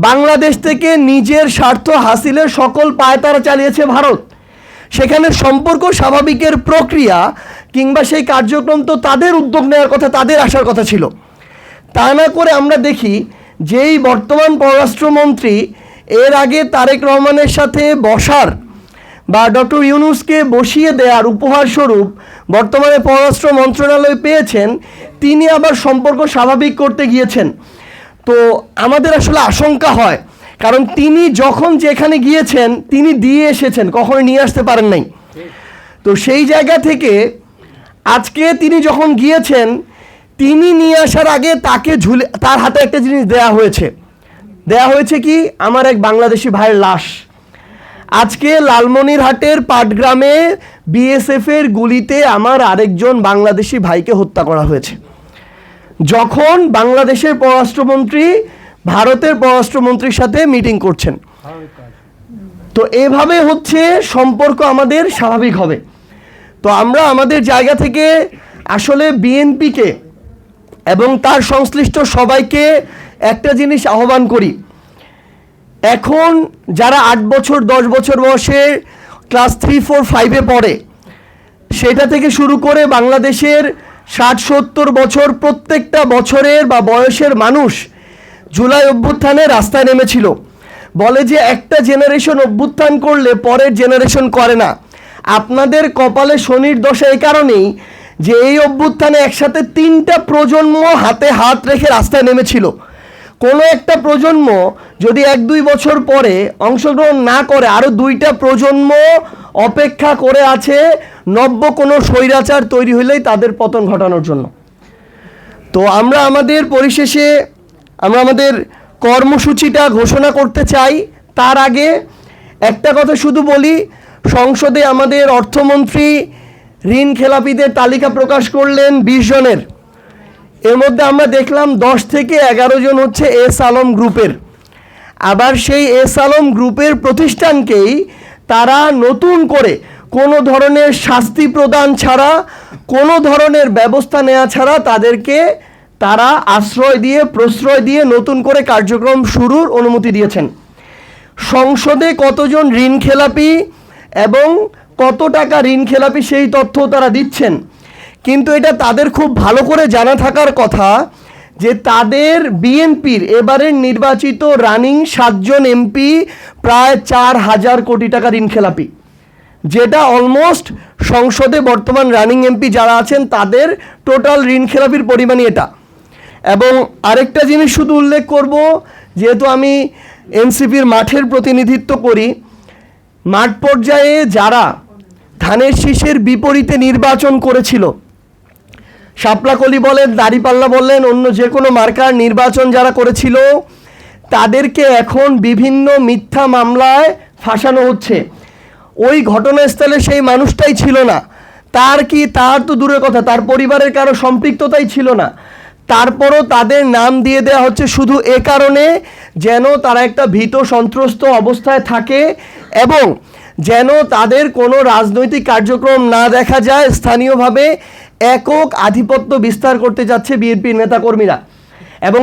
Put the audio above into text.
বাংলাদেশ থেকে নিজের স্বার্থ হাসিলের সকল পায়তারা চালিয়েছে ভারত। সেখানে সম্পর্ক স্বাভাবিকের প্রক্রিয়া কিংবা সেই কার্যক্রম তো তাদের উদ্যোগ নেওয়ার কথা, তাদের আসার কথা ছিল। তা না করে আমরা দেখি যেই বর্তমান পররাষ্ট্রমন্ত্রী এর আগে তারেক রহমানের সাথে বসার বা ডক্টর ইউনূসকে বসিয়ে দেওয়ার উপহার স্বরূপ বর্তমানে পররাষ্ট্র মন্ত্রণালয় পেয়েছেন, তিনি আবার সম্পর্ক স্বাভাবিক করতে গিয়েছেন। তো আমাদের আসলে আশঙ্কা হয়, কারণ তিনি যখন যেখানে গিয়েছেন তিনি দিয়ে এসেছেন, কখনো নিয়ে আসতে পারেন নাই। তো সেই জায়গা থেকে আজকে তিনি যখন গিয়েছেন, তিনি নিয়ে আসার আগে তাকে তার হাতে একটা জিনিস দেয়া হয়েছে কি, আমার এক বাংলাদেশি ভাইয়ের লাশ। আজকে লালমনিরহাটের পাটগ্রামে বিএসএফ এর গুলিতে আমার আরেকজন বাংলাদেশি ভাইকে হত্যা করা হয়েছে, যখন বাংলাদেশের পররাষ্ট্রমন্ত্রী ভারতের পররাষ্ট্রমন্ত্রীর সাথে মিটিং করছেন। তো এভাবে হচ্ছে সম্পর্ক আমাদের স্বাভাবিক হবে। তো আমরা আমাদের জায়গা থেকে আসলে বিএনপিকে এবং তার সংশ্লিষ্ট সবাইকে একটা জিনিস আহ্বান করি, এখন যারা 8 বছর 10 বছর বয়সে ক্লাস 3, 4, 5-এ পড়ে, সেটা থেকে শুরু করে বাংলাদেশের 60-70 বছর প্রত্যেকটা বছরের বা বয়সের মানুষ জুলাই অভ্যুত্থানে রাস্তায় নেমেছিল। বলে যে একটা জেনারেশন অভ্যুত্থান করলে পরের জেনারেশন করে না। আপনাদের কপালে শনির দশা এই কারণেই যে এই অভ্যুত্থানে একসাথে 3টা প্রজন্ম হাতে হাত রেখে রাস্তায় নেমেছিল। কোনো একটা প্রজন্ম যদি 1-2 বছর পরে অংশগ্রহণ না করে, আরও 2টা প্রজন্ম অপেক্ষা করে আছে নব্য কোনো স্বৈরাচার তৈরি হলেই তাদের পতন ঘটানোর জন্য। তো আমরা পরিশেষে আমাদের কর্মসূচিটা ঘোষণা করতে চাই। তার আগে একটা কথা শুধু বলি, সংসদে আমাদের অর্থমন্ত্রী ঋণ খেলাপিদের তালিকা প্রকাশ করলেন 20 জনের। এর মধ্যে আমরা দেখলাম 10 থেকে 11 জন হচ্ছে এস আলম গ্রুপের। আবার সেই এস আলম গ্রুপের প্রতিষ্ঠানকেই তারা নতুন করে কোনো ধরনের শাস্তি প্রদান ছাড়া, কোনো ধরনের ব্যবস্থা নেওয়া ছাড়া তাদেরকে তারা আশ্রয় দিয়ে প্রশ্রয় দিয়ে নতুন করে কার্যক্রম শুরুর অনুমতি দিয়েছেন। সংসদে কতজন ঋণ খেলাপি এবং কত টাকা ঋণ খেলাপি সেই তথ্য তারা দিচ্ছেন, কিন্তু এটা তাদের খুব ভালো করে জানা থাকার কথা যে তাদের বিএনপির এবারের নির্বাচিত রানিং 7 জন এমপি প্রায় 4000 কোটি টাকা ঋণ খেলাপি, যেটা অলমোস্ট সংসদে বর্তমান রানিং এমপি যারা আছেন তাদের টোটাল ঋণ খেলাপির পরিমাণই এটা। এবং আরেকটা জিনিস শুধু উল্লেখ করব, যেহেতু আমি এনসিপির মাঠের প্রতিনিধিত্ব করি, মাঠ পর্যায়ে যারা ধানের শীষের বিপরীতে নির্বাচন করেছিল, শাপলাকলি বলেন, দাড়িপাল্লা বললেন, অন্য যে কোনো মার্কার নির্বাচন যারা করেছিল, তাদেরকে এখন বিভিন্ন মিথ্যা মামলায় ফাঁসানো হচ্ছে। ওই ঘটনাস্থলে সেই মানুষটাই ছিল না, তার তো দূরের কথা, তার পরিবারের কারো সম্পৃক্ততাই ছিল না, তারপরও তাদের নাম দিয়ে দেওয়া হচ্ছে শুধু এ কারণে যেন তারা একটা ভীত সন্ত্রস্ত অবস্থায় থাকে এবং যেন তাদের কোনো রাজনৈতিক কার্যক্রম না দেখা যায়। স্থানীয়ভাবে একক আধিপত্য বিস্তার করতে যাচ্ছে বিএনপির নেতাকর্মীরা এবং